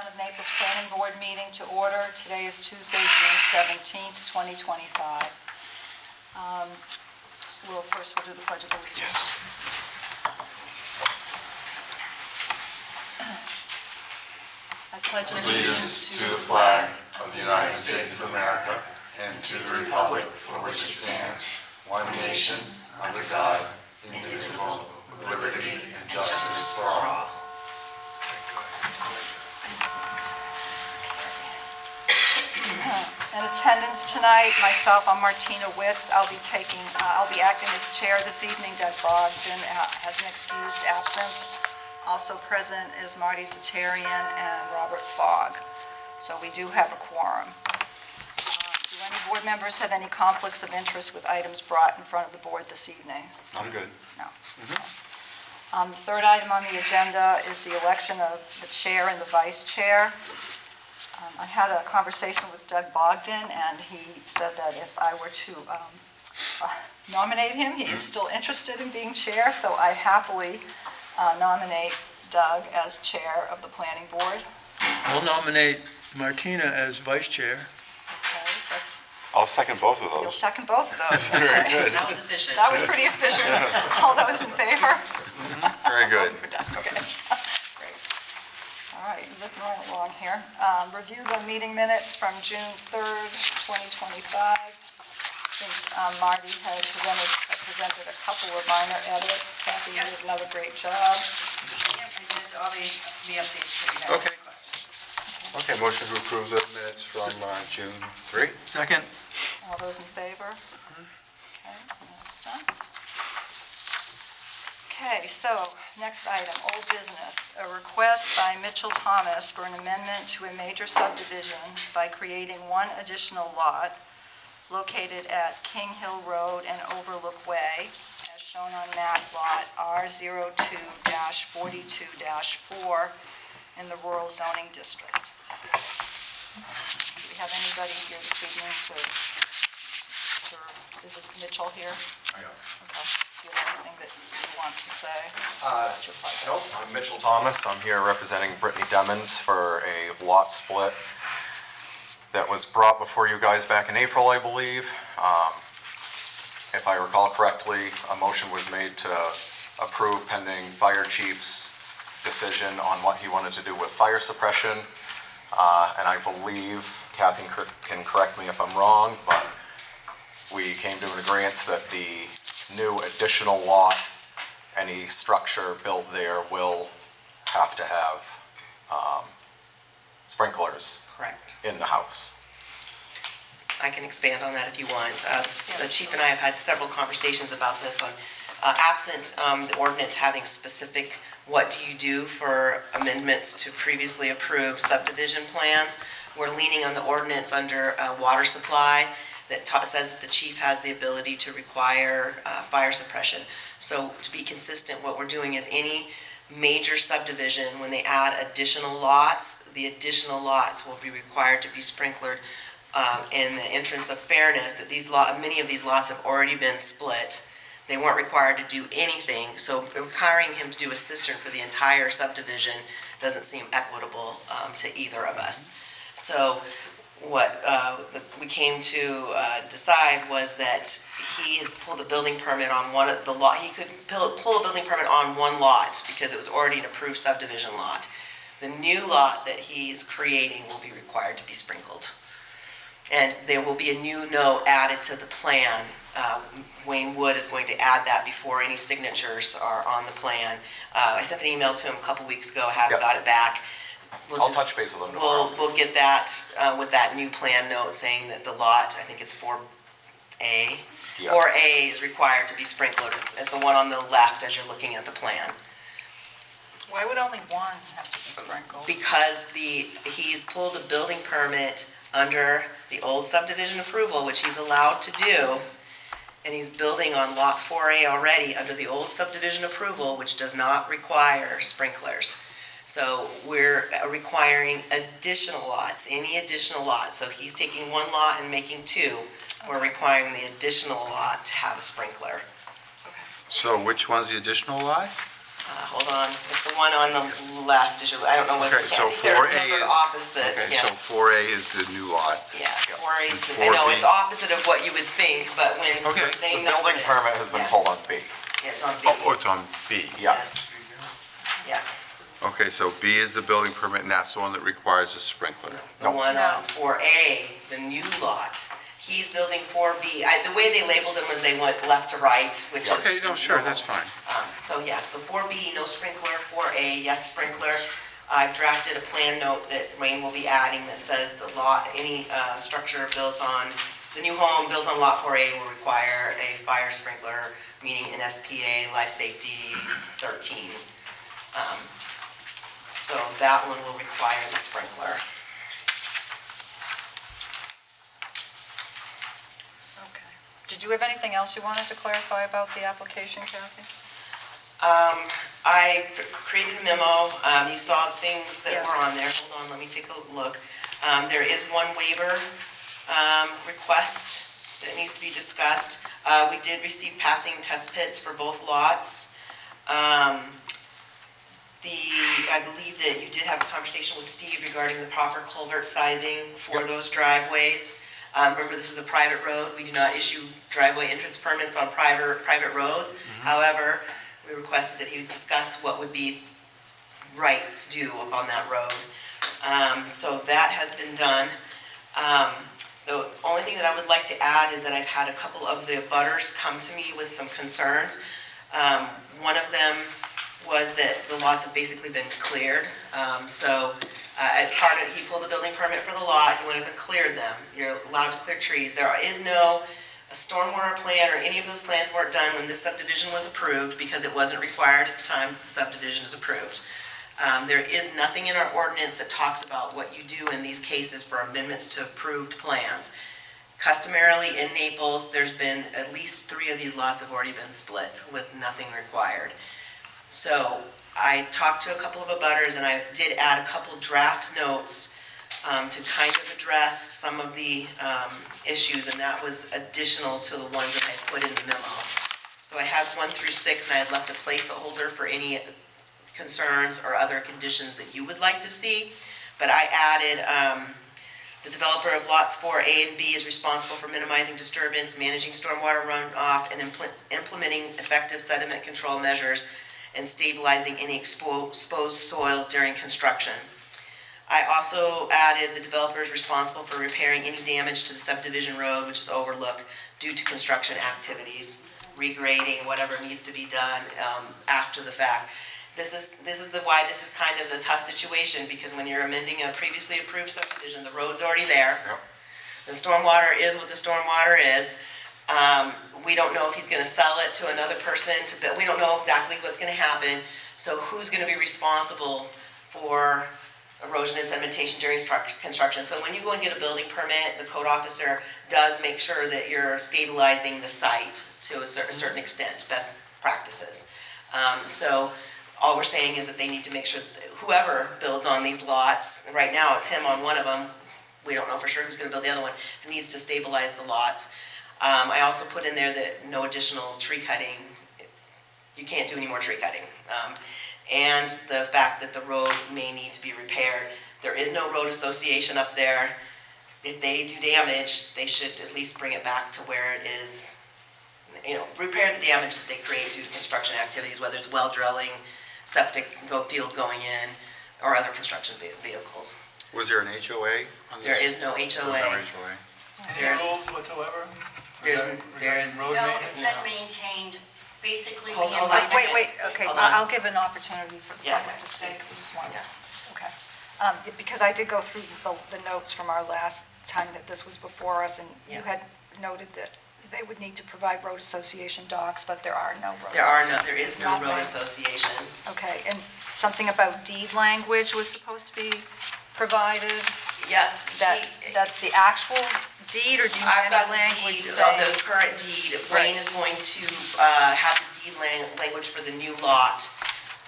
Town of Naples Planning Board meeting to order. Today is Tuesday, June 17th, 2025. We'll do the Pledge of Allegiance. Yes. I pledge Allegiance to the flag of the United States of America and to the republic for which it stands, one nation, under God, indivisible, with liberty and justice for all. In attendance tonight, myself, I'm Martina Witz. I'll be acting as chair this evening. Doug Bogdan has an excused absence. Also present is Marty Zatarian and Robert Fogg. So we do have a quorum. Do any board members have any conflicts of interest with items brought in front of the board this evening? I'm good. No. The third item on the agenda is the election of the chair and the vice chair. I had a conversation with Doug Bogdan, and he said that if I were to nominate him, he is still interested in being chair, so I happily nominate Doug as chair of the planning board. I'll nominate Martina as vice chair. Okay, I'll second both of you'll those. second both of those. Very good. That was efficient. That was pretty efficient. All those in favor? Very good. For Doug, okay. Great. All right, zipping right along here. Review the meeting minutes from June 3rd, 2025. I think Marty had presented a couple of minor edits. Kathy did another great job. Yep, I did all the updates that you had. Okay. Okay, motion to approve the minutes from June 3. Second. All those in favor? Okay, and that's done. Okay, so next item, old business. A request by Mitchell Thomas for an amendment to a major subdivision by creating one additional lot located at King Hill Road and Overlook Way, as shown on map lot R02-42-4 in the rural zoning district. Do we have anybody here this evening is this Mitchell here? I am. Okay. Do you have anything that you want to say? about your project? Nope, I'm Mitchell Thomas. I'm here representing Brittany Demons for a lot split that was brought before you guys back in April, I believe. If I recall correctly, a motion was made to approve pending fire chief's decision on what he wanted to do with fire suppression. And I believe, Kathy can correct me if I'm wrong, but we came to an agreement that the new additional lot, any structure built there will have to have sprinklers Correct. in the house. I can expand on that if you want. The chief and I have had several conversations about this on absent the ordinance having specific what do you do for amendments to previously approved subdivision plans. We're leaning on the ordinance under water supply that says that the chief has the ability to require fire suppression. So to be consistent, what we're doing is any major subdivision, when they add additional lots, the additional lots will be required to be sprinklered in the interest of fairness that many of these lots have already been split. They weren't required to do anything, so requiring him to do a cistern for the entire subdivision doesn't seem equitable to either of us. So what we came to decide was that he has pulled a building permit on one of the lot. He could pull a building permit on one lot because it was already an approved subdivision lot. The new lot that he is creating will be required to be sprinkled. And there will be a new note added to the plan. Wayne Wood is going to add that before any signatures are on the plan. I sent an email to him a couple weeks ago. I haven't got it back. I'll touch base with them tomorrow. We'll get that with that new plan note saying that the lot, I think it's 4A. Yeah. 4A is required to be sprinkled. It's at the one on the left as you're looking at the plan. Why would only one have to be sprinkled? Because he's pulled a building permit under the old subdivision approval, which he's allowed to do, and he's building on lot 4A already under the old subdivision approval, which does not require sprinklers. So we're requiring additional lots, any additional lot. So he's taking one lot and making two. We're requiring the additional lot to have a sprinkler. So which one's the additional lot? hold on, it's the one on the left, I don't know what. Okay, so they're 4A numbered is- opposite, Okay, yeah. so 4A is the new lot. Yeah, 4A is, And I know, 4B. it's opposite of what you would think, but when Okay. they The numbered building it. permit has been Yeah. pulled on B. Yeah, it's on B. Oh, it's on B. Yes. Yeah, Okay, so B is the building permit, and that's the one that requires a sprinkler. the one on 4A, the new lot. He's building 4B. The way they labeled them was they went left to right, which is. Okay, no, sure, that's fine. So 4B, no sprinkler, 4A, yes sprinkler. I've drafted a plan note that Wayne will be adding that says the lot, any structure built on, the new home built on lot 4A will require a fire sprinkler, meaning NFPA Life Safety 13. So that one will require the sprinkler. Okay. Did you have anything else you wanted to clarify about the application, Kathy? I created a memo, you saw things that Yeah. were on there, hold on, let me take a look. There is one waiver request that needs to be discussed. We did receive passing test pits for both lots. I believe that you did have a conversation with Steve regarding the proper culvert sizing for those driveways. Remember, this is a private road, we do not issue driveway entrance permits on private roads. However, we requested that he would discuss what would be right to do upon that road. So that has been done. The only thing that I would like to add is that I've had a couple of the butters come to me with some concerns. One of them was that the lots have basically been cleared. As part of, he pulled a building permit for the lot, he went up and cleared them. You're allowed to clear trees. There is no a stormwater plan or any of those plans weren't done when this subdivision was approved because it wasn't required at the time the subdivision is approved. There is nothing in our ordinance that talks about what you do in these cases for amendments to approved plans. Customarily in Naples, there's been at least 3 of these lots have already been split with nothing required. So I talked to a couple of abutters and I did add a couple draft notes to kind of address some of the issues, and that was additional to the ones that I put in the memo. So I had 1 through 6, and I had left a placeholder for any concerns or other conditions that you would like to see. But I added, the developer of lots 4A and B is responsible for minimizing disturbance, managing stormwater runoff, and implementing effective sediment control measures and stabilizing any exposed soils during construction. I also added the developer is responsible for repairing any damage to the subdivision road, which is overlooked due to construction activities, regrading, whatever needs to be done after the fact. This is why this is kind of a tough situation, because when you're amending a previously approved subdivision, the road's already there. Yep. The stormwater is what the stormwater is. We don't know if he's gonna sell it to another person to build. We don't know exactly what's gonna happen. So who's gonna be responsible for erosion and sedimentation during construction? So when you go and get a building permit, the code officer does make sure that you're stabilizing the site to a certain extent, best practices. So all we're saying is that they need to make sure that whoever builds on these lots, right now it's him on one of them, we don't know for sure who's gonna build the other one, needs to stabilize the lots. I also put in there that no additional tree cutting, you can't do any more tree cutting. And the fact that the road may need to be repaired. There is no road association up there. If they do damage, they should at least bring it back to where it is, repair the damage that they create due to construction activities, whether it's well drilling, septic field going in, or other construction vehicles. Was there an HOA on this? There is no There was HOA. no HOA. There's, Rules whatsoever? there's, Regarding road No, maintenance? it's been maintained, basically Hold- me hold and on a my second. Wait, okay, Hold on. I'll give an opportunity for the Yeah. public to speak, we just want, Yeah. okay. Because I did go through the notes from our last time that this was before us, and you Yeah. had noted that they would need to provide road association docs, but there are no road. there is no Not road made. association. Okay, and something about deed language was supposed to be provided, Yeah. that's the actual deed, or do you I've have got any the language deed, saying? the current deed. Right. Wayne is going to have the deed language for the new lot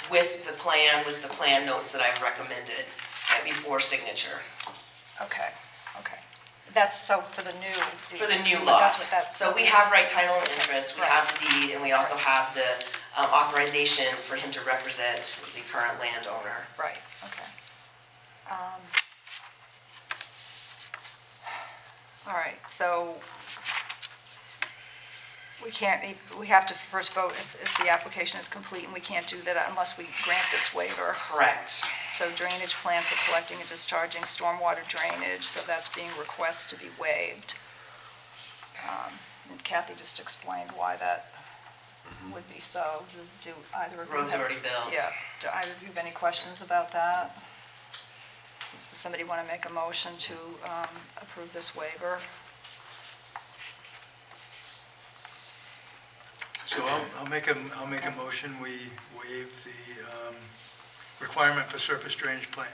with the plan notes that I've recommended before signature. Okay, okay. That's so for the new deed. For the new lot. That's what that's. So we have right title and interest, we Right. have the deed, and we also have the authorization for him to represent the current landowner. Right, okay. All right, so we have to first vote if the application is complete, and we can't do that unless we grant this waiver. Correct. So drainage plan for collecting and discharging stormwater drainage, so that's being requested to be waived. And Kathy just explained why that would be so. Do either of you Road's have- already built. Yeah, do either of you have any questions about that? Does somebody want to make a motion to approve this waiver? So I'll make a motion, we waive the requirement for surface drainage plan.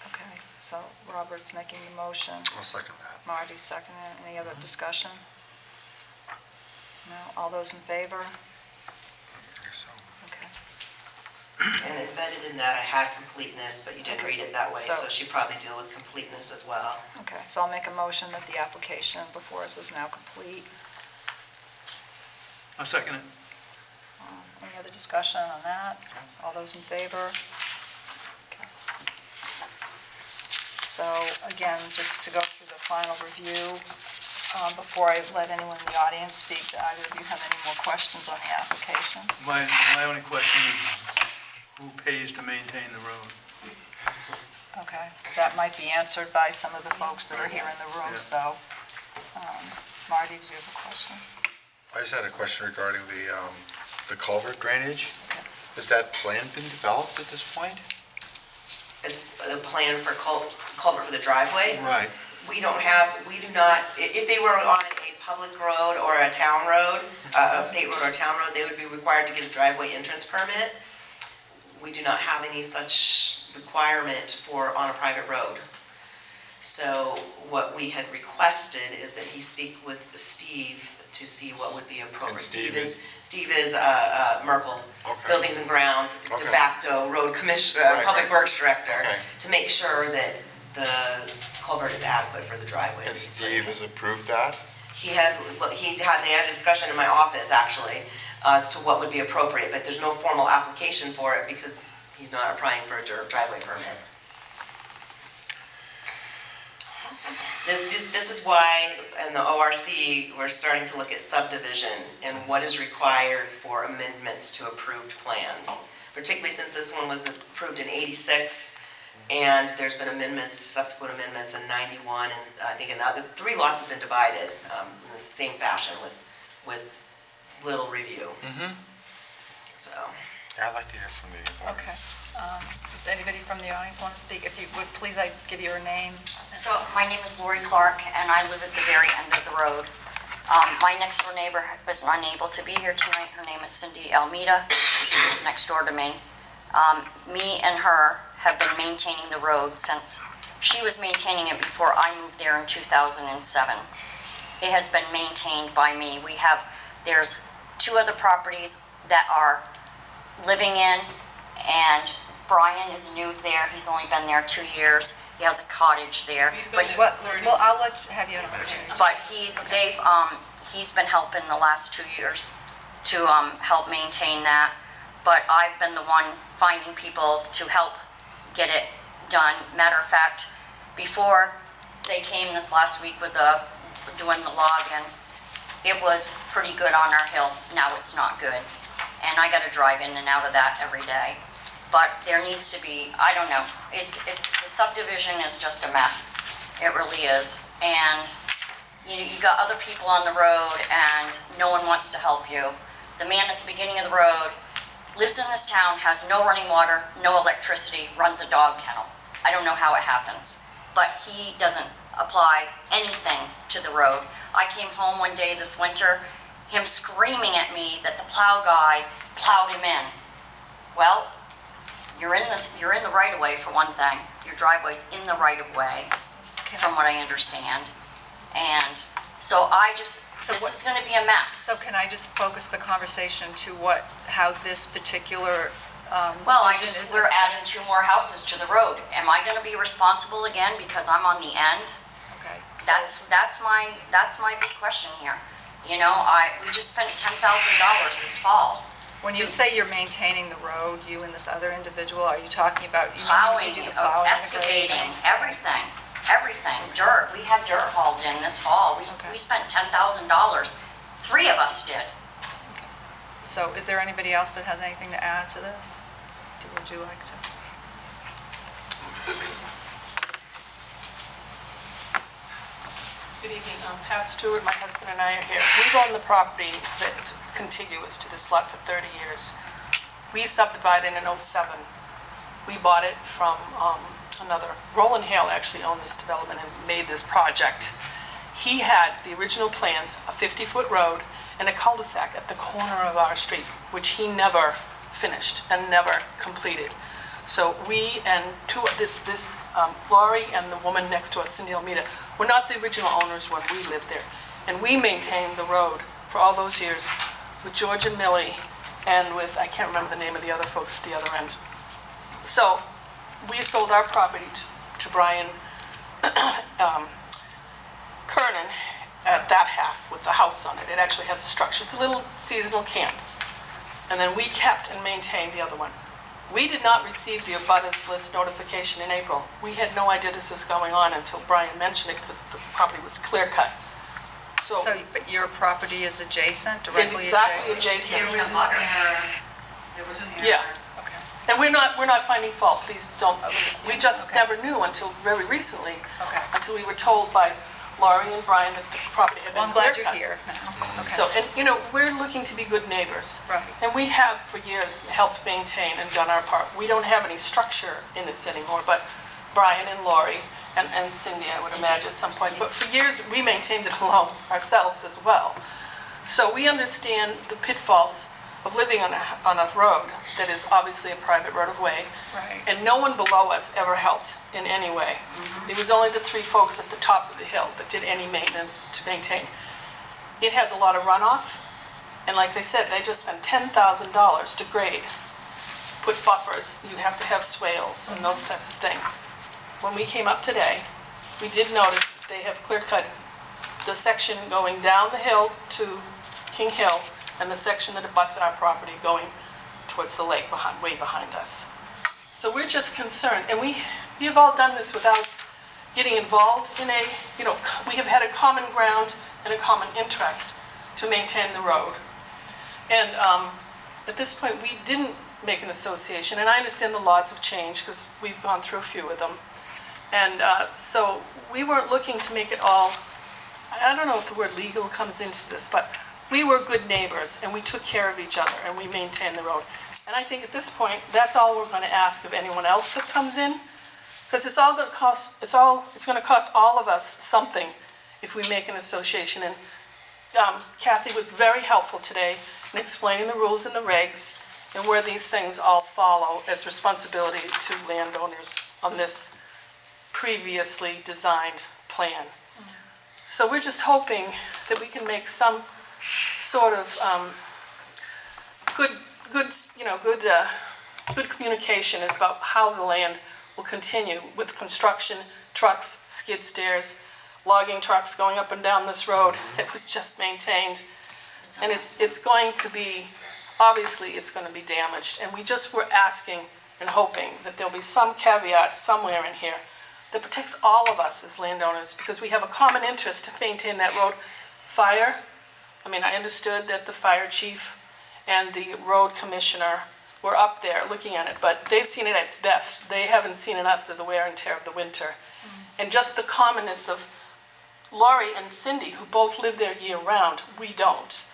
Okay, so Robert's making the motion, I'll second that. Marty's seconding it. Any other discussion? No, all those in favor? I guess so. Okay. And embedded in that, I had completeness, but you didn't read it that way, So- so she probably deal with completeness as well. Okay, so I'll make a motion that the application before us is now complete. I'll second it. Any other discussion on that? All those in favor? Okay. So again, just to go through the final review, before I let anyone in the audience speak, do either of you have any more questions on the application? My only question is, who pays to maintain the road? Okay, that might be answered by some of the folks that are here in the room, Yeah. so, Marty, do you have a question? I just had a question regarding the culvert drainage. Okay. Has that plan been developed at this point? Is the plan for culvert for the driveway? Right. We do not, if they were on a public road or a town road, a state road or a town road, they would be required to get a driveway entrance permit. We do not have any such requirement on a private road. So what we had requested is that he speak with Steve to see what would be appropriate. And Steve Steve is Merkel, Okay. Buildings and Grounds, de Okay. facto road commissioner, Right, Public right. Works Director, Okay. to make sure that the culvert is adequate for the driveways. And that he's Steve putting in. has approved that? They had a discussion in my office, actually, as to what would be appropriate, but there's no formal application for it because he's not applying for a driveway permit. This is why, in the ORC, we're starting to look at subdivision and what is required for amendments to approved plans. Particularly since this one was approved in '86, and there's been amendments, subsequent amendments in '91, and I think another, 3 lots have been divided in the same fashion with little review. So, Yeah, I'd like to hear from the. Okay. Does anybody from the audience want to speak? If you would, please, I give your name. So my name is Lori Clark, and I live at the very end of the road. My next door neighbor was unable to be here tonight. Her name is Cindy Almeida. She lives next door to me. Me and her have been maintaining the road since she was maintaining it before I moved there in 2007. It has been maintained by me. There's 2 other properties that are living in, and Brian is new there. He's only been there 2 years. He has a cottage there, but Well, I'll have you in a minute. he's been helping the last 2 years to help maintain that. But I've been the one finding people to help get it done. Matter of fact, before they came this last week with doing the login, it was pretty good on our hill. Now it's not good. And I gotta drive in and out of that every day. But there needs to be, I don't know, the subdivision is just a mess. It really is. And you got other people on the road and no one wants to help you. The man at the beginning of the road lives in this town, has no running water, no electricity, runs a dog kennel. I don't know how it happens, but he doesn't apply anything to the road. I came home one day this winter, him screaming at me that the plow guy plowed him in. Well, you're in the right of way for one thing. Your driveway's in the right of way, from what I understand. And so this is gonna be a mess. So can I just focus the conversation to how this particular Well, division is? we're adding 2 more houses to the road. Am I gonna be responsible again because I'm on the end? Okay. That's my big question here. You know, we just spent $10,000 this fall When you say you're maintaining the road, you and this other individual, are you talking about? Plowing, do the plowing, excavating, everything, dirt. We had dirt hauled in this fall. Okay. We spent $10,000. 3 of us did. So is there anybody else that has anything to add to this? Would you like to? Good evening, Pat Stewart, my husband and I are here. We've owned the property that's contiguous to this lot for 30 years. We subdivided in '07. We bought it from another, Roland Hale actually owned this development and made this project. He had the original plans, a 50-foot road and a cul-de-sac at the corner of our street, which he never finished and never completed. So we and Laurie and the woman next to us, Cindy Almeida, were not the original owners when we lived there. And we maintained the road for all those years with George and Millie and with, I can't remember the name of the other folks at the other end. So we sold our property to Brian Kernan at that half with the house on it. It actually has a structure. It's a little seasonal camp. And then we kept and maintained the other one. We did not receive the abutters list notification in April. We had no idea this was going on until Brian mentioned it because the property was clear cut. So But your property is adjacent, it's directly exactly adjacent? adjacent. There was an Yeah. Okay. And we're not finding fault, please don't. We just never knew until very recently, Okay. until we were told by Laurie and Brian that the property had Well, been I'm clear glad cut. you're here now. Okay. So, and we're looking to be good neighbors. Right. And we have for years helped maintain and done our part. We don't have any structure in this anymore, but Brian and Laurie and Cindy, I would imagine at some point. But for years, we maintained it alone ourselves as well. So we understand the pitfalls of living on a road that is obviously a private right of way. Right. And no one below us ever helped in any way. It was only the 3 folks at the top of the hill that did any maintenance to maintain. It has a lot of runoff, and like they said, they just spent $10,000 to grade, put buffers, you have to have swales and those types of things. When we came up today, we did notice they have clear cut the section going down the hill to King Hill and the section that abuts our property going towards the lake way behind us. So we're just concerned, and we have all done this without getting involved in we have had a common ground and a common interest to maintain the road. And at this point, we didn't make an association, and I understand the laws have changed because we've gone through a few of them. And so we weren't looking to make it all, I don't know if the word legal comes into this, but we were good neighbors, and we took care of each other, and we maintained the road. And I think at this point, that's all we're going to ask of anyone else that comes in, because it's going to cost all of us something if we make an association. And Kathy was very helpful today in explaining the rules and the regs and where these things all follow as responsibility to landowners on this previously designed plan. So we're just hoping that we can make some sort of good communication is about how the land will continue with construction, trucks, skid steers, logging trucks going up and down this road that was just maintained. And it's going to be, obviously it's going to be damaged. And we just were asking and hoping that there'll be some caveat somewhere in here that protects all of us as landowners, because we have a common interest to maintain that road. Fire, I understood that the fire chief and the road commissioner were up there looking at it, but they've seen it at its best. They haven't seen it after the wear and tear of the winter. And just the commonness of Laurie and Cindy, who both live there year-round, we don't.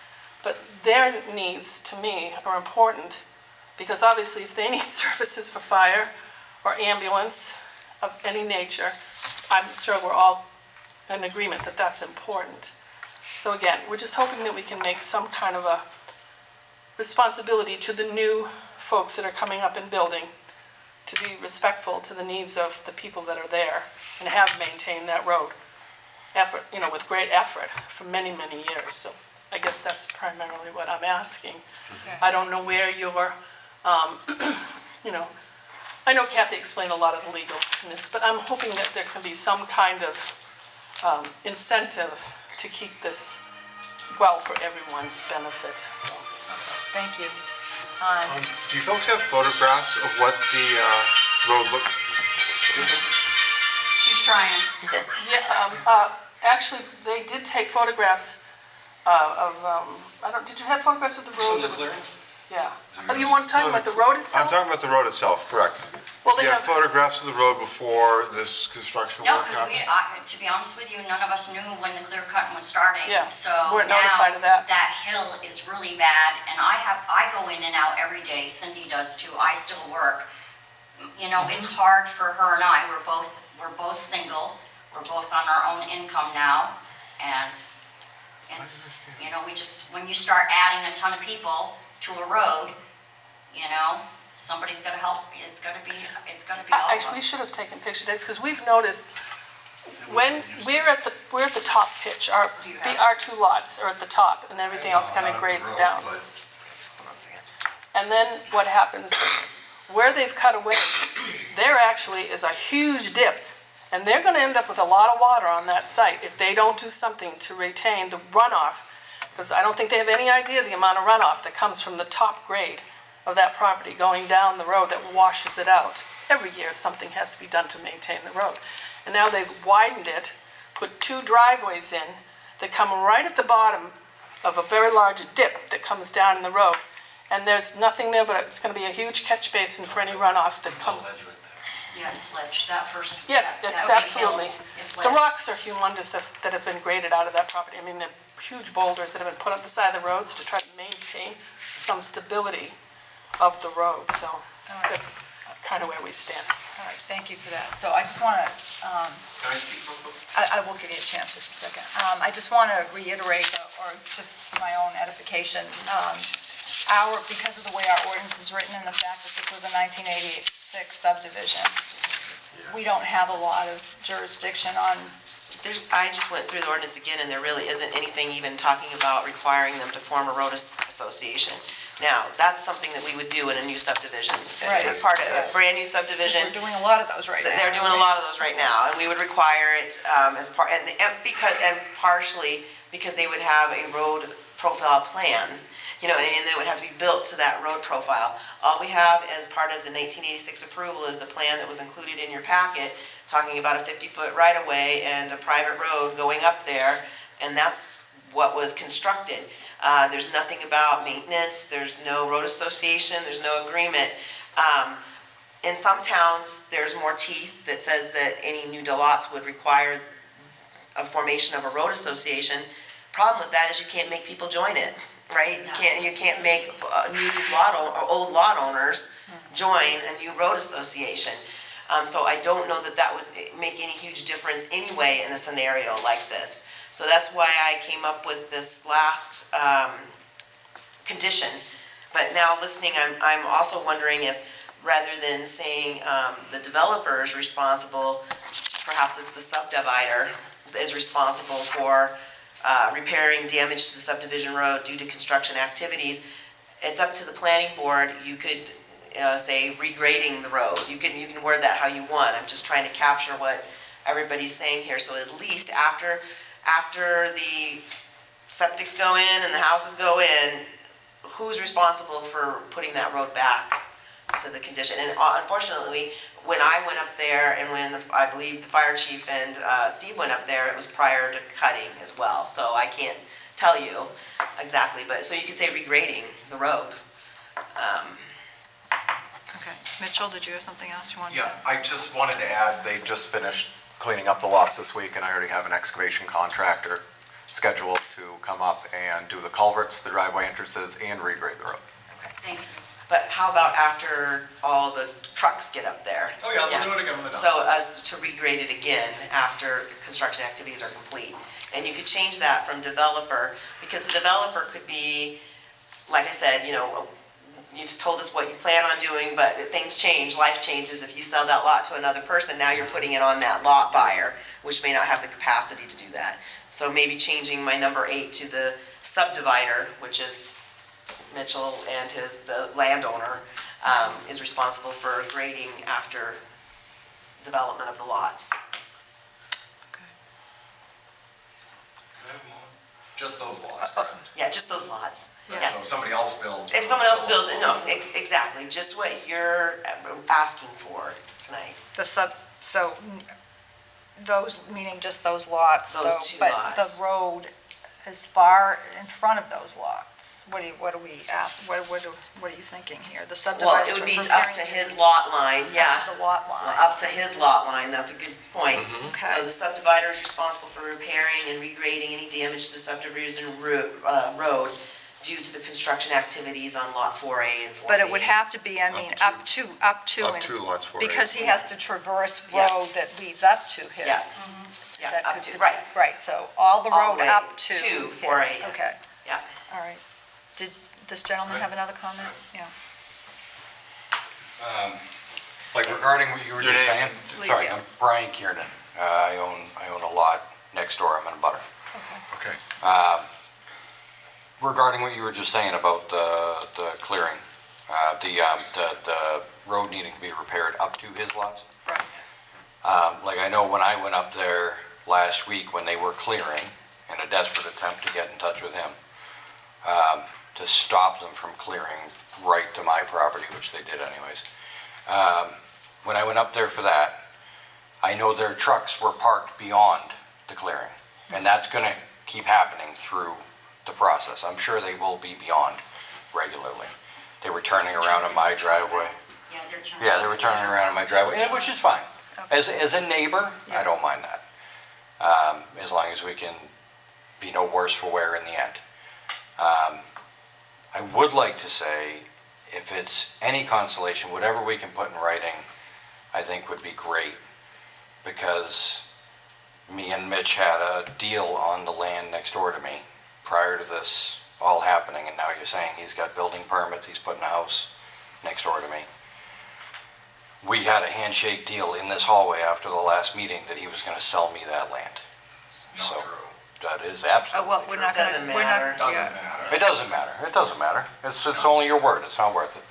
But their needs, to me, are important, because obviously if they need services for fire or ambulance of any nature, I'm sure we're all in agreement that that's important. So again, we're just hoping that we can make some kind of a responsibility to the new folks that are coming up and building to be respectful to the needs of the people that are there and have maintained that road with great effort for many, many years. So I guess that's primarily what I'm asking. Okay. I don't know where you're, I know Kathy explained a lot of the legal in this, but I'm hoping that there can be some kind of incentive to keep this well for everyone's benefit, so. Thank you. Do you folks have photographs of what the road looks? She's trying. Yeah, actually, they did take photographs did you have photographs of the road? That was, yeah. Oh, you want to talk about the road itself? I'm talking about the road itself, correct. Well, Do they you have have, photographs of the road before this construction No, work because happened? to be honest with you, none of us knew when the clear cutting was starting. Yeah, So weren't now, notified of that. hill is really bad, and I go in and out every day, Cindy does too, I still work. You know, it's hard for her and I, we're both single, we're both on our own income now, and it's, you know, when you start adding a ton of people to a road, you know, somebody's gotta help, it's gotta be all of we us. should have taken picture dates, because we've noticed when we're at the top pitch, our two lots are at the top, and everything else kind of grades down. Hold on a second. And then what happens, where they've cut away, there actually is a huge dip. And they're gonna end up with a lot of water on that site if they don't do something to retain the runoff. Because I don't think they have any idea the amount of runoff that comes from the top grade of that property going down the road that washes it out. Every year, something has to be done to maintain the road. And now they've widened it, put two driveways in that come right at the bottom of a very large dip that comes down in the road. And there's nothing there, but it's gonna be a huge catch basin for any runoff that comes. Yeah, it's ledge, that first. Yes, that it's big hill absolutely. is The ledge. rocks are humongous that have been graded out of that property. I mean, they're huge boulders that have been put up the side of the roads to try to maintain some stability of the road. So that's kind of where we stand. All right, thank you for that. So I just want to, Can I speak real quick? I will give you a chance just a second. I just want to reiterate, or just for my own edification, because of the way our ordinance is written and the fact that this was a 1986 subdivision, we don't have a lot of jurisdiction on. I just went through the ordinance again, and there really isn't anything even talking about requiring them to form a road association. Now, that's something that we would do in a new subdivision. Right. As part of a brand-new subdivision. We're doing a lot of those right now. They're doing a lot of those right now, and we would require it as part, and partially because they would have a road profile plan, you know, and it would have to be built to that road profile. All we have as part of the 1986 approval is the plan that was included in your packet, talking about a 50-foot right-of-way and a private road going up there, and that's what was constructed. There's nothing about maintenance, there's no road association, there's no agreement. In some towns, there's more teeth that says that any new lots would require a formation of a road association. Problem with that is you can't make people join it, right? You can't make new old lot owners join a new road association. So I don't know that would make any huge difference anyway in a scenario like this. So that's why I came up with this last condition. But now listening, I'm also wondering if, rather than saying the developer is responsible, perhaps it's the subdivider that is responsible for repairing damage to the subdivision road due to construction activities. It's up to the planning board. You could say regrading the road. You can word that how you want. I'm just trying to capture what everybody's saying here. So at least after the septics go in and the houses go in, who's responsible for putting that road back to the condition? And unfortunately, when I went up there and when I believe the fire chief and Steve went up there, it was prior to cutting as well. So I can't tell you exactly, but so you could say regrading the road. Okay, Mitchell, did you have something else you wanted to? Yeah, I just wanted to add, they just finished cleaning up the lots this week, and I already have an excavation contractor scheduled to come up and do the culverts, the driveway entrances, and regrade the road. Okay, thank you. But how about after all the trucks get up there? Oh, yeah, they'll do it again when they're done. So as to regrade it again after construction activities are complete. And you could change that from developer, because the developer could be, like I said, you know, you've told us what you plan on doing, but things change, life changes. If you sell that lot to another person, now you're putting it on that lot buyer, which may not have the capacity to do that. So maybe changing my number 8 to the subdivider, which is Mitchell and the landowner, is responsible for grading after development of the lots. Okay. Can I have a moment? Just those lots, correct? Yeah, just those lots. Yeah. So if somebody else builds. If someone else builds it, no, exactly, just what you're asking for tonight. So those, meaning just those lots? Those though, two but lots. the road is far in front of those lots. What do we ask, what are you thinking here? The Well, subdividers it would were be preparing up to this his lot line, yeah. Up to the lot line. Up to his lot line, that's a good point. Okay. So the subdivider is responsible for repairing and regrading any damage to the subdivision road due to the construction activities on lot 4A and 4B. But it would have to be, I mean, up to. Up and- to lots 4A. Because he has to traverse Yeah. road that leads up to his. Yeah. Yeah, that up could to, pot- right, Right, so all the All road the way up to. to his, 4A, yeah. Okay, yeah. all right. Did this gentleman have another comment? Yeah. Like regarding what you were Your just name? saying, sorry, Yeah. I'm Brian Kiernan. I own a lot next door, I'm in a butter. Okay. Regarding what you were just saying about the clearing, the road needing to be repaired up to his lots. Right. Like I know when I went up there last week when they were clearing, in a desperate attempt to get in touch with him, to stop them from clearing right to my property, which they did anyways. When I went up there for that, I know their trucks were parked beyond the clearing, and that's gonna keep happening through the process. I'm sure they will be beyond regularly. They were turning around in my driveway. Yeah, they're turning. Yeah, they were turning around in my driveway, and which is fine. As a neighbor, I don't mind that. As long as we can be no worse for wear in the end. I would like to say, if it's any consolation, whatever we can put in writing, I think would be great. Because me and Mitch had a deal on the land next door to me prior to this all happening, and now you're saying he's got building permits, he's putting a house next door to me. We had a handshake deal in this hallway after the last meeting that he was gonna sell me that land. Not So, true. that is Oh, absolutely well, we're true. not gonna. Doesn't we're not- matter. Doesn't yeah. matter. It doesn't matter, it doesn't matter. It's only your word, it's not worth it.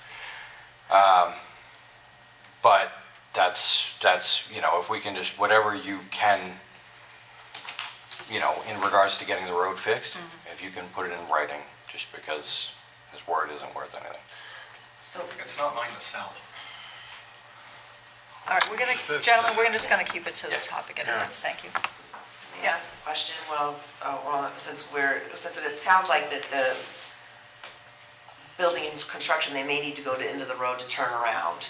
But that's, if we can just, whatever you can, in regards to getting the road fixed, if you can put it in writing, just because his word isn't worth anything. So, It's not mine to sell. All right, we're gonna, gentlemen, we're just gonna keep it to the topic at hand. Thank you. let me ask a question, well, since it sounds like that the building and construction, they may need to go to into the road to turn around.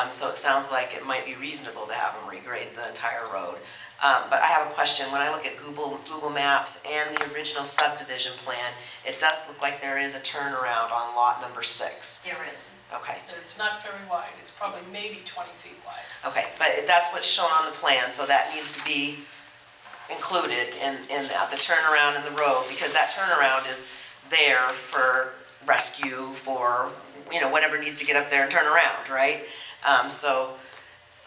So it sounds like it might be reasonable to have them regrade the entire road. But I have a question, when I look at Google Maps and the original subdivision plan, it does look like there is a turnaround on lot number 6. There is. Okay, And it's not very wide, it's probably maybe 20 feet wide. okay, but that's what's shown on the plan, so that needs to be included in that, the turnaround in the road, because that turnaround is there for rescue, for, whatever needs to get up there and turn around, right? So,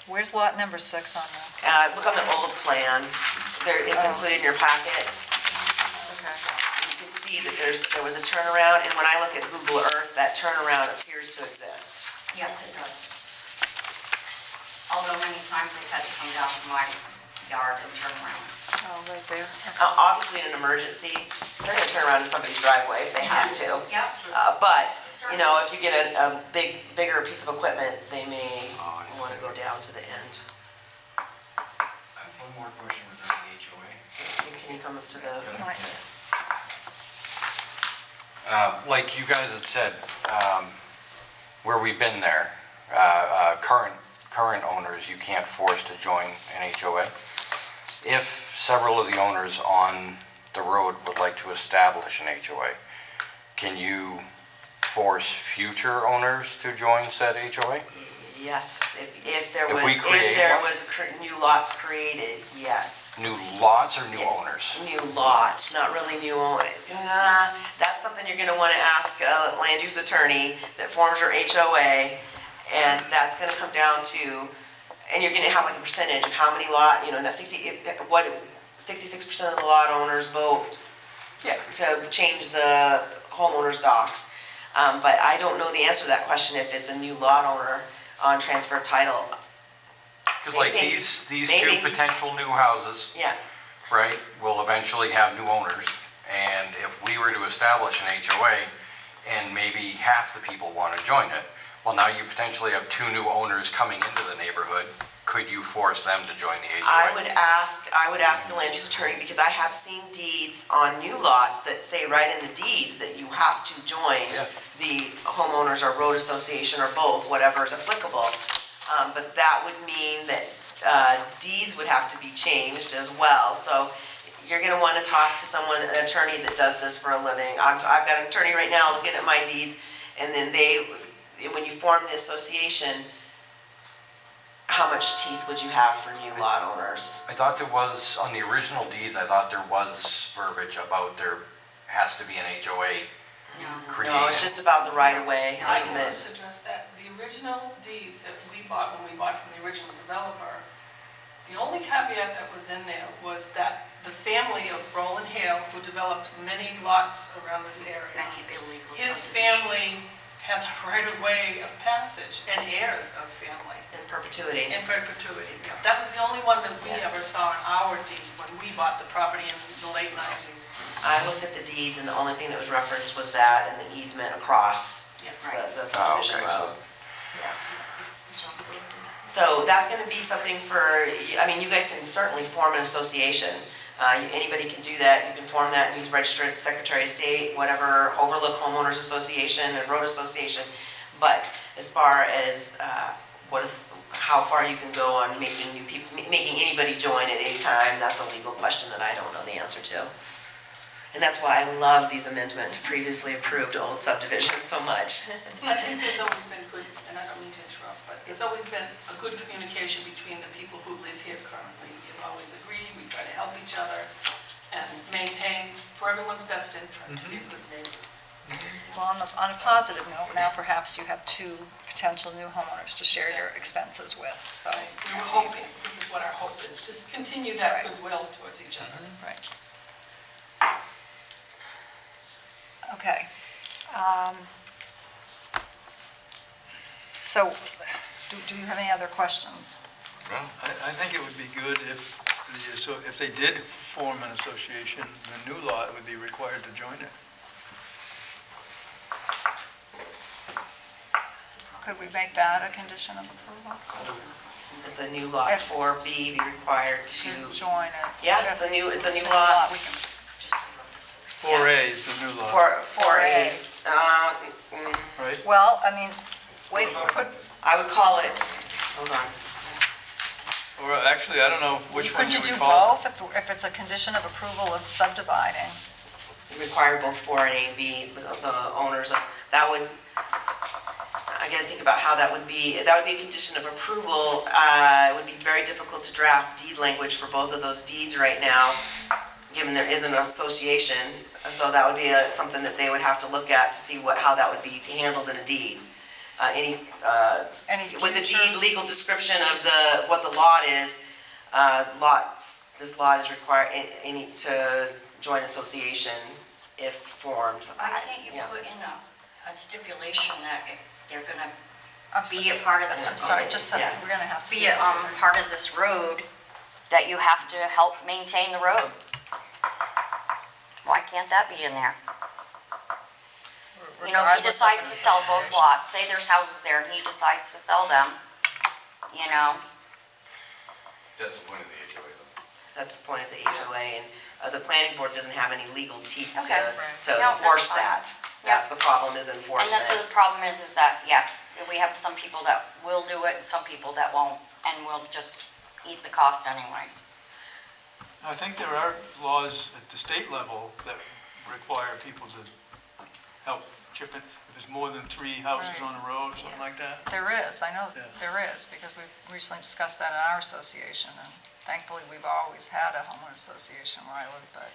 Where's lot number 6 on this? look on the old plan, it's included in your packet. Okay. You can see that there was a turnaround, and when I look at Google Earth, that turnaround appears to exist. Yes, it does. Although many times they've had to come down to my yard and turn around. Oh, right there. Obviously, in an emergency, they're gonna turn around in somebody's driveway if they have to. Yep. But, if you get a bigger piece of equipment, they may wanna go down to the end. I have one more question regarding the HOA. Can you come up to the, Right. Like you guys had said, where we've been there, current owners, you can't force to join an HOA. If several of the owners on the road would like to establish an HOA, can you force future owners to join said HOA? yes, if there If was, we create one? new lots created, yes. New lots or new owners? New lots, not really new that's something you're gonna wanna ask a land use attorney that forms your HOA, and that's gonna come down to, and you're gonna have like a percentage of how many lot, not 66% of the lot owners vote to change the homeowner's docs. But I don't know the answer to that question if it's a new lot owner on transfer of title. Because like Maybe. these Maybe. two potential new houses, Yeah, right, will eventually have new owners. And if we were to establish an HOA and maybe half the people want to join it, well, now you potentially have two new owners coming into the neighborhood. Could you force them to join the HOA? I would ask the land use attorney, because I have seen deeds on new lots that say right in the deeds that you have to join Yeah. the homeowners or road association or both, whatever is applicable. But that would mean that deeds would have to be changed as well. So you're gonna wanna talk to someone, an attorney that does this for a living. I've got an attorney right now looking at my deeds, and then when you form the association, how much teeth would you have for new lot owners? I thought there was, on the original deeds, I thought there was verbiage about there has to be an HOA created. No, it's just about the right-of-way I easement. just address that. The original deeds that we bought, when we bought from the original developer, the only caveat that was in there was that the family of Roland Hale, who developed many lots around this area, Many illegal his subdivisions. family had the right-of-way of passage and heirs of family In perpetuity. in perpetuity. That was the only one that we ever saw in our deed when we bought the property in the late 90s. I looked at the deeds, and the only thing that was referenced was that and the easement across Yeah, the subdivision okay, so- road. So that's gonna be something for, I mean, you guys can certainly form an association. Anybody can do that. You can form that and use register at the Secretary of State, whatever, Overlook Homeowners Association and Road Association. But as far as how far you can go on making new people, making anybody join at any time, that's a legal question that I don't know the answer to. And that's why I love these amendments to previously approved old subdivisions so much. I think there's always been good, and I don't mean to interrupt, but there's always been a good communication between the people who live here currently. We've always agreed, we try to help each other and maintain, for everyone's best interest, to be a good neighbor. Well, on a positive note, now perhaps you have two potential new homeowners to share your expenses with, so. We were hoping, this is what our hope is, to continue that goodwill towards each other. Right. Okay. So, do you have any other questions? I think it would be good if, if they did form an association, the new lot would be required to join it. Could we make that a condition of approval? That the new lot 4B be required to, To join it? yeah, it's a new It's a lot. We can 4A is the new lot, 4A. right? Well, I mean, wait, I would call it, hold on. Or actually, I don't know which one couldn't you you would do call. both if it's a condition of approval of subdividing? Require both 4 and A and B, the owners of, that would, I gotta think about how that would be a condition of approval. It would be very difficult to draft deed language for both of those deeds right now, given there isn't an association. So that would be something that they would have to look at to see how that would be handled in a deed. Any With the future- deed legal description of what the lot is, this lot is required to join association if formed. Why can't you Yeah. put in a stipulation that if they're gonna I'm be a part of I'm this, sorry, just, Yeah. we're gonna have to. be a part of this road, that you have to help maintain the road? Why can't that be in there? You know, if he Regardless of decides to sell both lots, say there's houses there and he decides to sell them, you know, That's the point of the HOA, though. That's the point of the HOA, and the planning board doesn't have any legal teeth Okay. to No, that's enforce fine. that. Yeah. That's the problem, is and enforcement. that's the problem is that, yeah, we have some people that will do it and some people that won't, and will just eat the cost anyways. I think there are laws at the state level that require people to help chip in, if it's more than 3 houses Right. on a road, something like that. There is, I know Yeah. there is, because we've recently discussed that in our association, and thankfully, we've always had a homeowner association where I live, but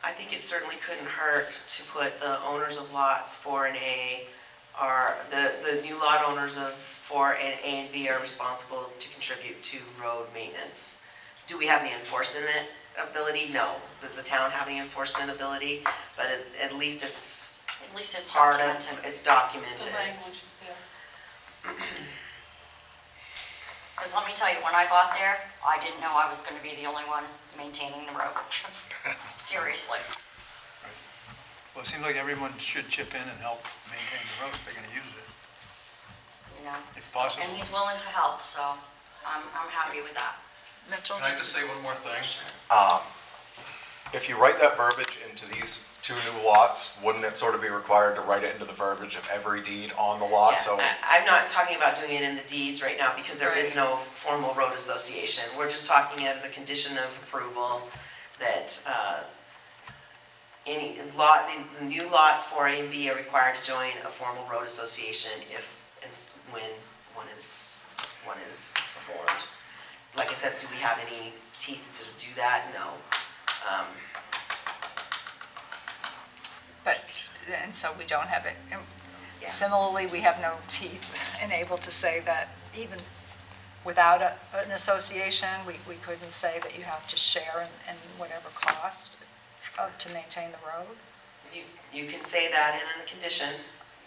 I think it certainly couldn't hurt to put the owners of lots 4 and A, are, the new lot owners of 4 and A and B are responsible to contribute to road maintenance. Do we have any enforcement ability? No. Does the town have any enforcement ability? But at least it's At least it's part of, documented. it's documented. The language is there. Because let me tell you, when I bought there, I didn't know I was gonna be the only one maintaining the road. Seriously. Well, it seems like everyone should chip in and help maintain the road if they're gonna use it. You know? If So- possible. And he's willing to help, so I'm happy with that. Mitchell? Can I just say one more thing? If you write that verbiage into these two new lots, wouldn't it sort of be required to write it into the verbiage of every deed on the lot? So I'm not talking about doing it in the deeds right now because there is Right. no formal road association. We're just talking as a condition of approval that any lot, the new lots 4A and B are required to join a formal road association if and when one is performed. Like I said, do we have any teeth to do that? No. But, and so we don't have it. And Yeah. Similarly, we have no teeth and able to say that even without an association, we couldn't say that you have to share in whatever cost to maintain the road? You can say that in a condition.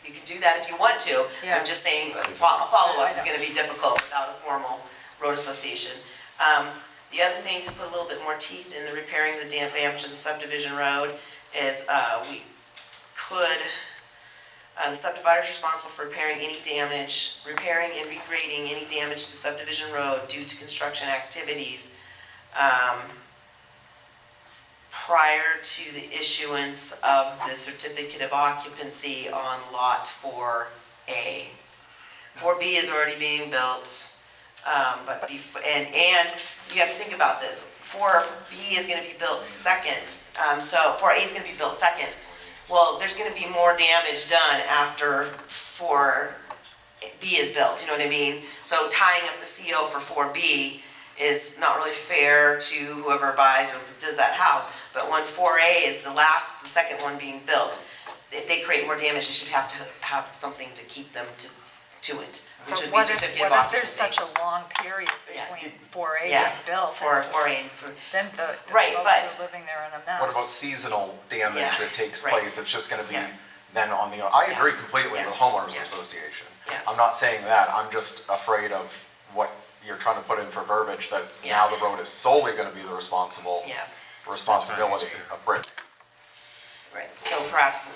You can do that if you want to. Yeah. I'm just saying, follow-up is I know. gonna be difficult without a formal road association. The other thing to put a little bit more teeth in the repairing the damage in the subdivision road is, we could, the subdivider's responsible for repairing and regrading any damage to the subdivision road due to construction activities, prior to the issuance of the certificate of occupancy on lot 4A. 4B is already being built, and you have to think about this. 4B is gonna be built second, so 4A is gonna be built second. Well, there's gonna be more damage done after 4B is built, you know what I mean? So tying up the CO for 4B is not really fair to whoever buys or does that house. But when 4A is the second one being built, if they create more damage, they should have to have something to keep them to it, which would be But certificate of what if there's occupancy. such a long period Yeah. between 4A Yeah, being built? for 4A and for, Then the Right, folks but- who are living there are in a mess. what about seasonal damage Yeah, that takes right. place? It's just gonna be Yeah. then on the, I Yeah. agree completely Yeah. with homeowners Yeah. association. Yeah. I'm not saying that, I'm just afraid of what you're trying to put in for verbiage, that Yeah. now the road is solely gonna be the responsibility of Brittany. right, so perhaps,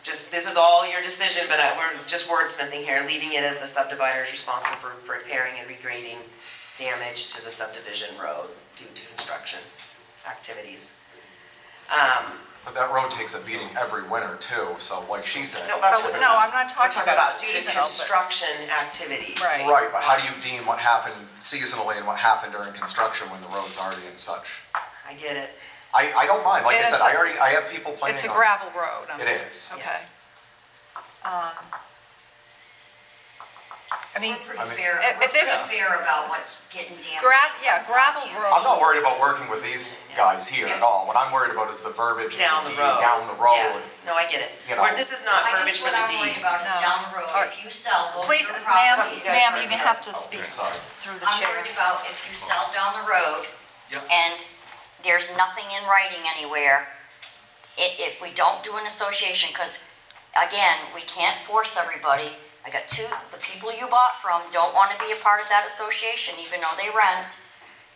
this is all your decision, but we're just wordsmithing here, leaving it as the subdivider is responsible for repairing and regrading damage to the subdivision road due to construction activities. But that road takes a beating every winter too, so like she said. No, No, I'm not talking about due to seasonal, but- construction activities. Right. Right, but how do you deem what happened seasonally and what happened during construction when the road's already in such? I get it, I don't mind, like I And said, it's I have people planning on. It's a gravel road. It is. Okay. yes. I mean, We're I mean- pretty fair, If we're there's pretty fair about what's getting damaged. what's not gravel damaged. road. I'm not worried about working with these guys here at all. What I'm worried about is the verbiage Down of the the road. deed down the Yeah. road. No, I get it. You know. Or this is not I verbiage guess for what the I'm worried deed. about is No. down the road, All right. if you sell both Please, your ma'am, properties. ma'am, you're gonna have to speak sorry. through the I'm chair. worried about if you sell down the road Yep. and there's nothing in writing anywhere, if we don't do an association, because again, we can't force everybody. I got the people you bought from don't want to be a part of that association, even though they rent.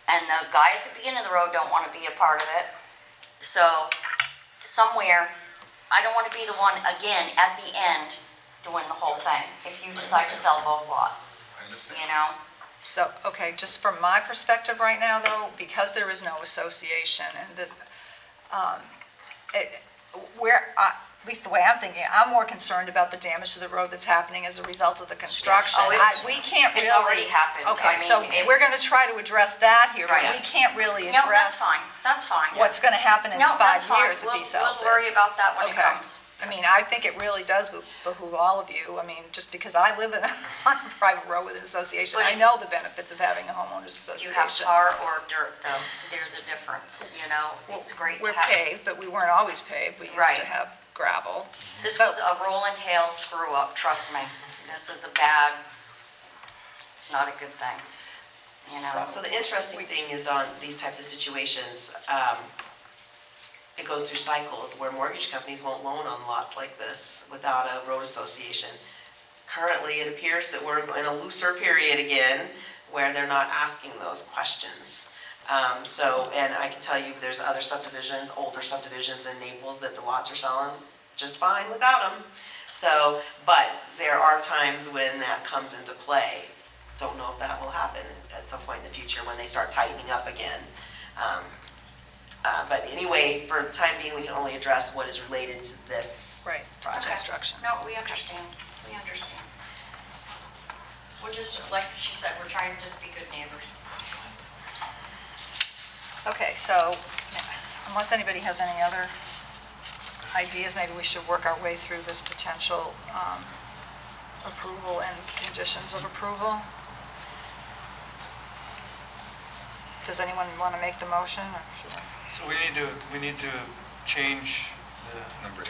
And the guy at the beginning of the road don't want to be a part of it. So somewhere, I don't want to be the one, again, at the end, doing the whole thing, if you decide to sell both lots, I understand. you know? So, okay, just from my perspective right now, though, because there is no association, and this, at least the way I'm thinking, I'm more concerned about the damage to the road that's happening as a result of the construction. Oh, it's- We can't really. it's already happened. Okay, I so mean, it- we're gonna try to address that here, but Right. we can't really No, that's address fine, that's fine. what's gonna happen in No, 5 that's fine. years if he sells it. We'll worry about that when it Okay. comes. I mean, I think it really does behoove all of you. I mean, just because I live on a private road with an association, But I know the benefits of having a homeowners You association. have tar or dirt, though, there's a difference, you know? It's great to We're have. paved, but we weren't always paved. We used Right. to have gravel. This was a Roland Hale screw-up, trust me. This is it's not a good thing, you know? So the interesting thing is on these types of situations, it goes through cycles where mortgage companies won't loan on lots like this without a road association. Currently, it appears that we're in a looser period again where they're not asking those questions. So, and I can tell you, there's other subdivisions, older subdivisions in Naples that the lots are selling just fine without them. So, but there are times when that comes into play. Don't know if that will happen at some point in the future when they start tightening up again. But anyway, for the time being, we can only address what is related to this Right. project. Construction. No, we understand, we understand. We're just, like she said, we're trying to just be good neighbors. Okay, so unless anybody has any other ideas, maybe we should work our way through this potential approval and conditions of approval. Does anyone want to make the motion? Or should I? So we need to change the, Number 8.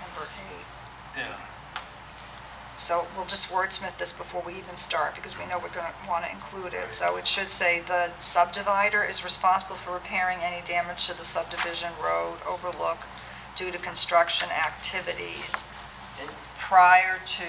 Number 8. yeah. So we'll just wordsmith this before we even start, because we know we're going to want to include it. So it should say, the subdivider is responsible for repairing any damage to the subdivision road overlook due to construction activities And prior to,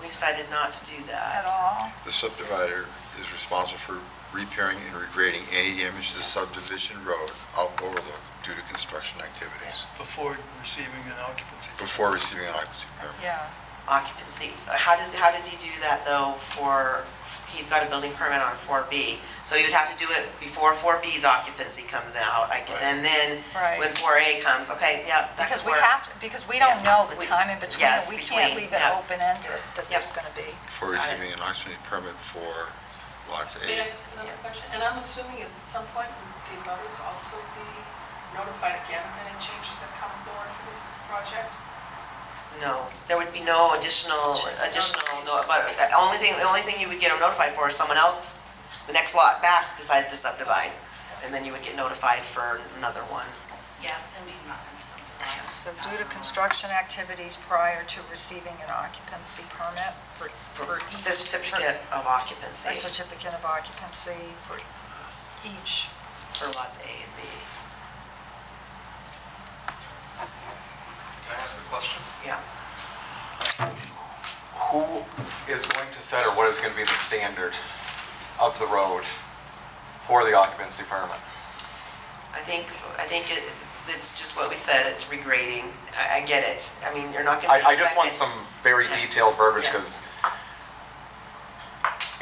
we decided not to do that. at all? The subdivider is responsible for repairing and regrading any damage to the subdivision road overlook due to construction activities Before receiving an occupancy. before receiving an occupancy permit. Yeah. Occupancy, how does he do that though for, he's got a building permit on 4B, so you would have to do it before 4B's occupancy comes out, and then Right. when 4A comes, okay, yeah, that Because could we work. have to, because we don't know the We- time in between. yes, We can't between, leave it yeah. open-ended that Yep. there's going to be. Before receiving an occupancy permit for lots May I 8. ask another question? And I'm assuming at some point the abutters also be notified again of any changes that come forward for this project? No, there would be no additional, no, but the only thing you would get notified for is someone else, the next lot back decides to subdivide, and then you would get notified for another one. Yeah, Cindy's not gonna subdivide. So due to construction activities prior to receiving an occupancy permit for each- Certificate of occupancy A certificate of occupancy for each. for lots A and B, Can I ask a question? yeah. Who is going to set, or what is going to be the standard of the road for the occupancy permit? I think it's just what we said, it's regrading. I get it. I mean, you're not gonna I just want expect some very detailed verbiage, Yeah. because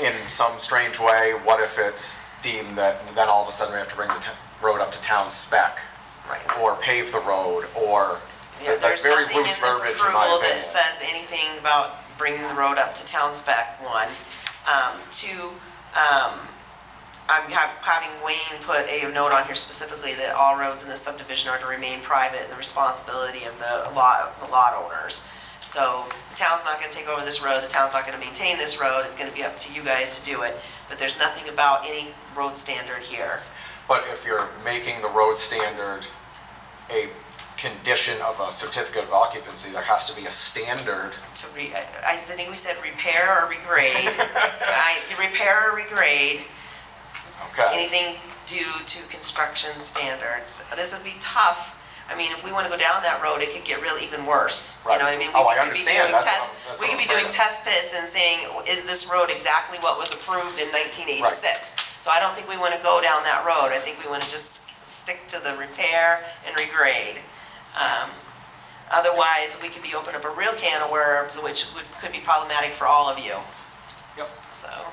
in some strange way, what if it's deemed that then all of a sudden we have to bring the road up to town spec, it. Right. or pave the road, or, Yeah, that's very loose There's verbiage nothing in my in this approval opinion. that says anything about bringing the road up to town spec, one. Two, I'm having Wayne put a note on here specifically that all roads in this subdivision are to remain private and the responsibility of the lot owners. So the town's not gonna take over this road, the town's not gonna maintain this road, it's gonna be up to you guys to do it. But there's nothing about any road standard here. But if you're making the road standard a condition of a certificate of occupancy, there has to be a standard. I think we said repair or regrade. Repair or regrade. Okay. Anything due to construction standards. This would be tough. I mean, if we want to go down that road, it could get really even worse. You know what I mean? Right. Oh, I We could be understand. doing That's what tests- I'm- that's We what could be I'm doing afraid of. test pits and saying, is this road exactly what was approved in 1986? So I don't think we want to go down that road. I think we want to just stick to the repair and regrade. Otherwise, we could be opening up a real can of worms, which could be problematic for all of you. Yep. So.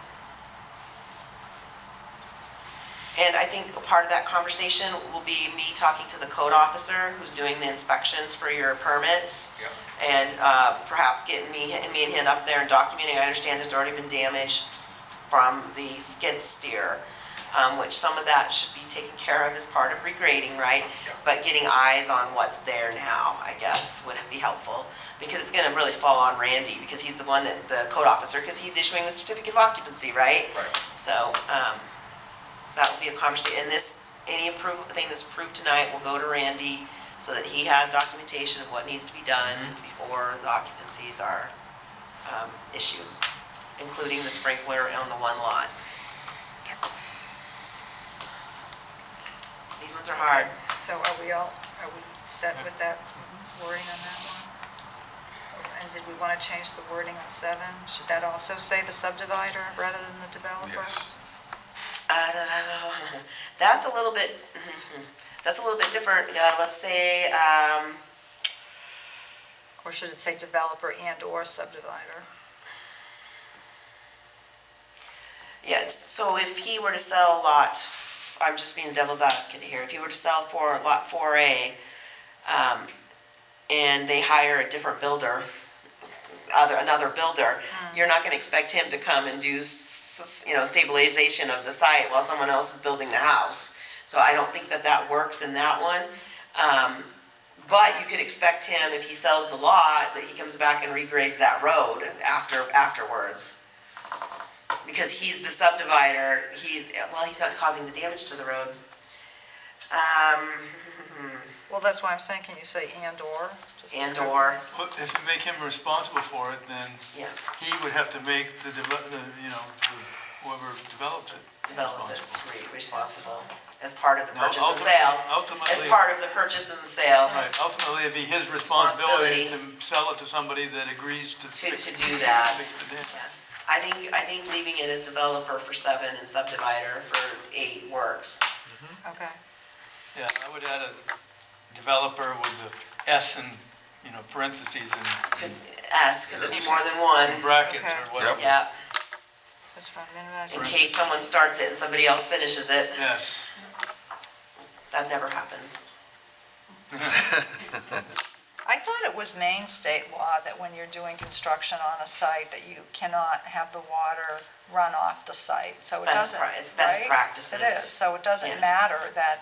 And I think a part of that conversation will be me talking to the code officer who's doing the inspections for your permits. Yep. And perhaps getting me and him up there and documenting. I understand there's already been damage from the skid steer, which some of that should be taken care of as part of regrading, right? Yep. But getting eyes on what's there now, I guess, would be helpful. Because it's gonna really fall on Randy, because he's the one that, the code officer, because he's issuing the certificate of occupancy, right? Right. So, that will be a conversation, and any thing that's approved tonight will go to Randy so that he has documentation of what needs to be done before the occupancies are issued, including the sprinkler on the one lot. These ones are hard. So are we set with that wording on that one? And did we want to change the wording on 7? Should that also say the subdivider rather than the developer? Yes. That's a little bit, different. Let's say, Or should it say developer and/or subdivider? yeah, so if he were to sell I'm just being devil's advocate here, if he were to sell for lot 4A, and they hire a different builder, another builder, you're not gonna expect him to come and do, stabilization of the site while someone else is building the house. So I don't think that works in that one. But you could expect him, if he sells the lot, that he comes back and regrades that road afterwards. Because he's the subdivider, he's not causing the damage to the road. Well, that's why I'm saying, can you say and/or? And/or, Well, if you make him responsible for it, then yeah, he would have to make whoever develops it. development's responsible as part of the No, purchase and sale. As Ultimately, part of the purchase and sale, right, ultimately it'd be his responsibility Responsibility. to sell it to somebody that agrees to. to fix do that. fix the damage. Yeah. I think leaving it as developer for 7 and subdivider for 8 works. Okay. Yeah, I would add a developer with the S in, parentheses Could S, because it'd be more than one. and brackets Okay. or whatever. Yeah, Just want to minimize. in case someone starts it and somebody else finishes it. Yes. That never happens. I thought it was Maine state law that when you're doing construction on a site, that you cannot have the water run off the site, so it doesn't, It's best right? practices. It is, so it doesn't Yeah. matter that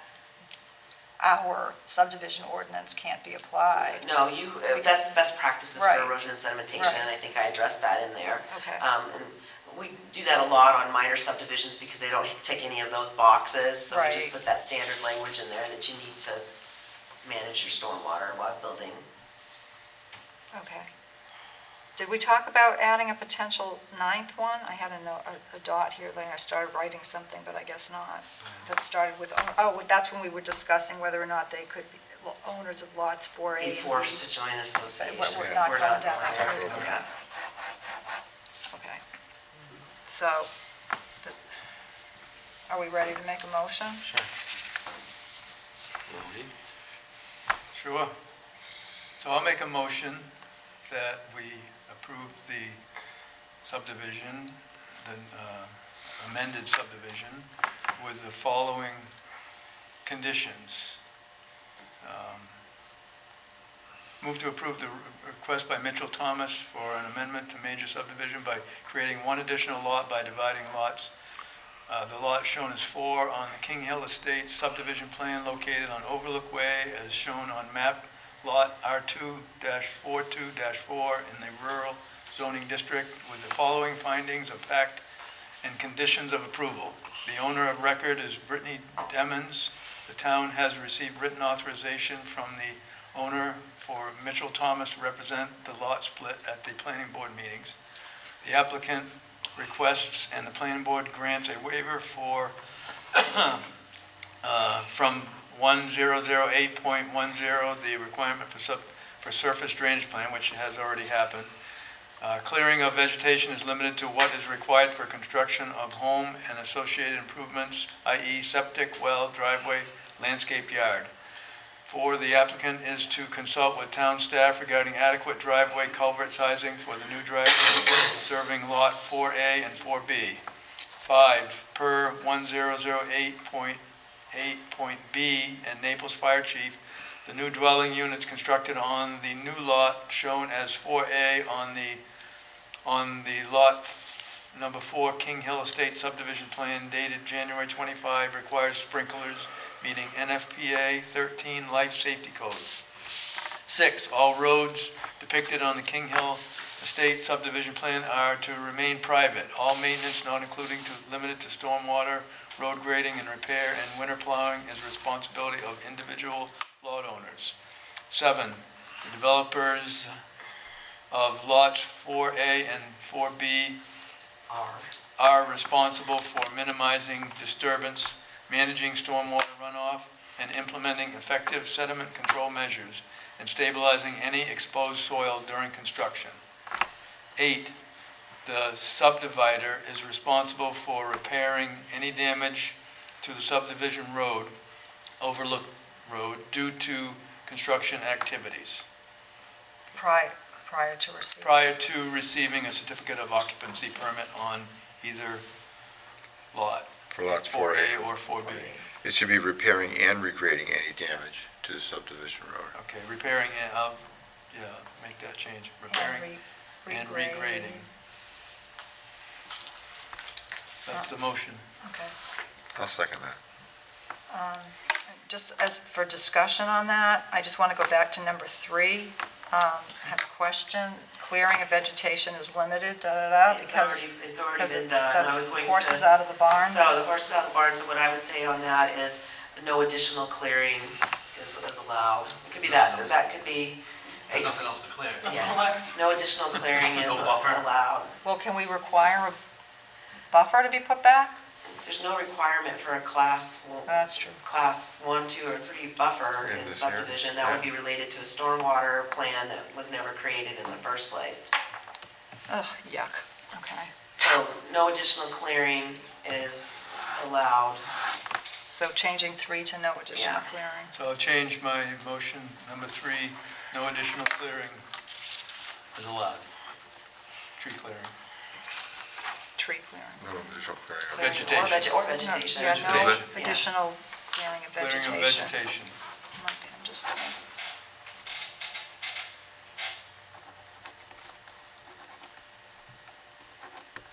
our subdivision ordinance can't be applied. No, that's best practices for Right. erosion and sedimentation, and I think I addressed that in there. Okay. And we do that a lot on minor subdivisions because they don't tick any of those boxes. So we just Right. put that standard language in there that you need to manage your stormwater while building. Okay. Did we talk about adding a potential 9th one? I had a dot here, then I started writing something, but I guess not. That started with, that's when we were discussing whether or not they could be owners of lots 4A Be and B. forced to join an association. We're not We're going not down doing that that. road. Yeah. Okay. So, are we ready to make a motion? Sure. So I'll make a motion that we approve the subdivision, the amended subdivision, with the following conditions. Move to approve the request by Mitchell Thomas for an amendment to major subdivision by creating one additional lot by dividing lots. The lot shown as 4 on the King Hill Estates subdivision plan located on Overlook Way as shown on map lot R2-42-4 in the rural zoning district with the following findings of fact and conditions of approval. The owner of record is Brittany Demons. The town has received written authorization from the owner for Mitchell Thomas to represent the lot split at the planning board meetings. The applicant requests and the planning board grants a waiver for from 1008.10, the requirement for surface drainage plan, which has already happened. Clearing of vegetation is limited to what is required for construction of home and associated improvements, i.e. septic, well, driveway, landscape yard. 4, the applicant is to consult with town staff regarding adequate driveway culvert sizing for the new driveway serving lot 4A and 4B. 5, per 1008.8.b and Naples Fire Chief, the new dwelling units constructed on the new lot shown as 4A on the lot number 4 King Hill Estate subdivision plan dated January 25 requires sprinklers meeting NFPA 13 life safety code. 6, all roads depicted on the King Hill Estate subdivision plan are to remain private. All maintenance not limited to stormwater, road grading and repair, and winter plowing is responsibility of individual lot owners. 7, the developers of lots 4A and 4B are responsible for minimizing disturbance, managing stormwater runoff, and implementing effective sediment control measures, and stabilizing any exposed soil during construction. 8, the subdivider is responsible for repairing any damage to the subdivision road, overlook road, due to construction activities, Prior to receiving. prior to receiving a certificate of occupancy permit on either lot, For lots 4A or 4B. It should be repairing and regrading any damage to the subdivision road. Okay, repairing and, make that change, repairing and regrading. That's the motion. Okay. I'll second that. Just as for discussion on that, I just want to go back to number 3. I have a question. Clearing of vegetation is limited, It's because already been it's, done. I was that's going horses to. out of the barn. So the horses out of the barn, so what I would say on that is no additional clearing is allowed. It could be that could be. There's nothing else to clear. Yeah. No additional clearing is No buffer? allowed. Well, can we require a buffer to be put back? There's no requirement for a class That's true. 1, 2, or 3 buffer In in this area? subdivision. That would be related to a stormwater plan that was never created in the first place. Ugh, yuck. Okay. So no additional clearing is allowed. So changing 3 to no additional Yeah. clearing. So I'll change my motion, number 3, no additional clearing is allowed. Tree clearing. Tree clearing. No additional clearing. Vegetation. Or vegetation. Yeah, no Vegetation. additional clearing of Clearing vegetation. of vegetation. Okay, just,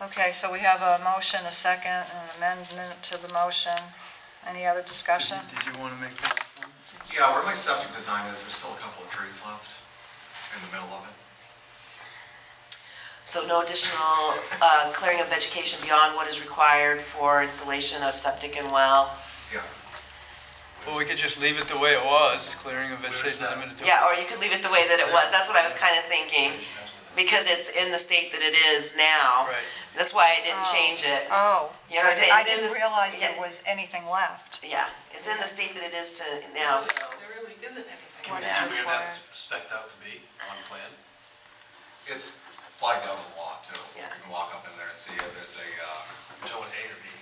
okay, so we have a motion, a second, and an amendment to the motion. Any other discussion? Did you want to make that? Yeah, where my septic design is, there's still a couple of trees left in the middle of it. So no additional clearing of vegetation beyond what is required for installation of septic and well. Yeah. Well, we could just leave it the way it was, clearing of Where's vegetation that? limited to. Yeah, or you could leave it the way that it was. That's what I was kind of thinking. Because it's in the state that it is now. Right. That's why I didn't change it. Oh. You know what I'm saying? I It's in didn't this- realize yeah. there was anything left. Yeah, it's in the state that it is now, so. There really isn't anything. Can we What's see where required? that's spec'd out to be on plan? It's flagged out on the lot too. Yeah. You can walk up in there and see it. There's a, Joe and A or B?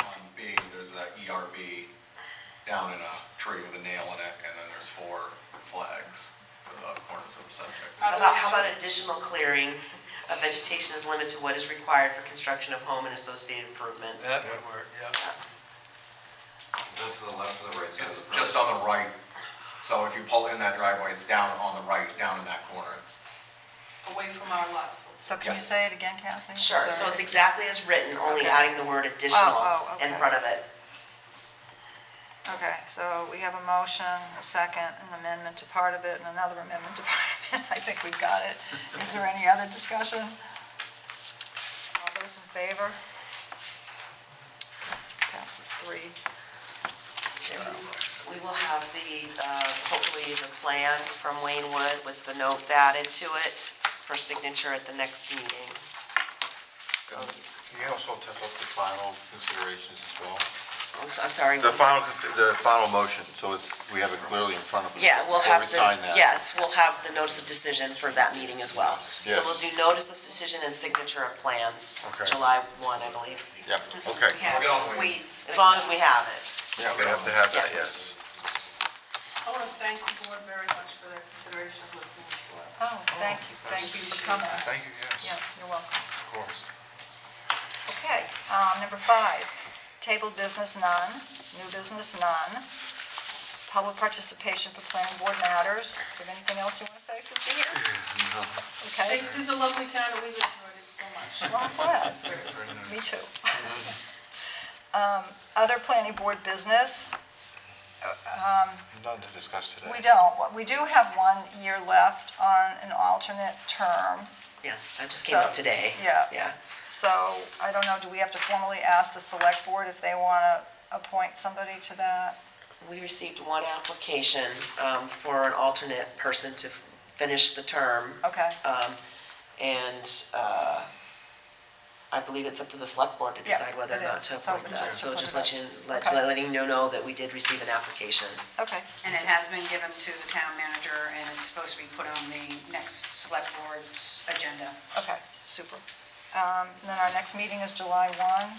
On B, there's a ERB down in a tree with a nail in it, and then there's 4 flags for the corners of the subject. How about additional clearing of vegetation is limited to what is required for construction of home and associated improvements? That would work, yeah. To the left or the right side? It's just on the right. So if you pull in that driveway, it's down on the right, down in that corner. Away from our lots. So can you Yes. say it again, Kathy? Sure, so Sorry. it's exactly as written, only Okay. adding the word additional Oh, in okay. front of it. Okay, so we have a motion, a second, an amendment to part of it, and another amendment to part of it. I think we've got it. Is there any other discussion? All those in favor? Passes 3-0. We will have hopefully the plan from Wayne Wood with the notes added to it for signature at the next meeting. So, Can you also type up the final considerations as well? I'm sorry. The final motion, so we have it clearly in front of us. Yeah, we'll before have we sign that. yes, we'll have the notice of decision for that meeting as well. So Yes. we'll do notice of decision and signature of plans, Okay. July 1, I believe, Yeah, okay. Get on Wayne. as long as we have it. Yeah, we have to have that, yes. I want to thank the board very much for their consideration of listening to us. Oh, thank you for coming. Thank you, yes. Yeah, you're welcome. Of course. Okay, number 5, tabled business none, new business none, public participation for planning board matters. Do you have anything else you want to say, since you're here? Okay. This is a lovely town and we've enjoyed it so much. Well, I'm glad. Me too. Other planning board business, Nothing to discuss today. we don't. We do have 1 year left on an alternate term. Yes, that just came up So, today. yeah. Yeah. So, I don't know, do we have to formally ask the select board if they want to appoint somebody to that? We received 1 application for an alternate person to finish the term. Okay, And I believe it's up to the select board to Yeah, decide whether or it not is. to So appoint that. just So put just it letting Okay. you know that we did receive an application. okay. And it has been given to the town manager, and it's supposed to be put on the next select board's agenda. Okay, super. And then our next meeting is July 1.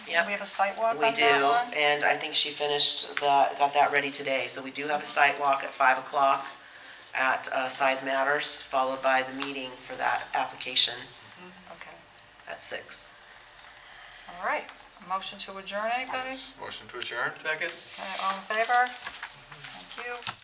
Yep. Do we have a site walk on We that do, one? and I think she finished got that ready today. So we do have a site walk at 5 o'clock at Size Matters, followed by the meeting for that application Okay, at 6. all right. A motion to adjourn, anybody? Motion to adjourn? Second? Okay, all in favor? Thank you.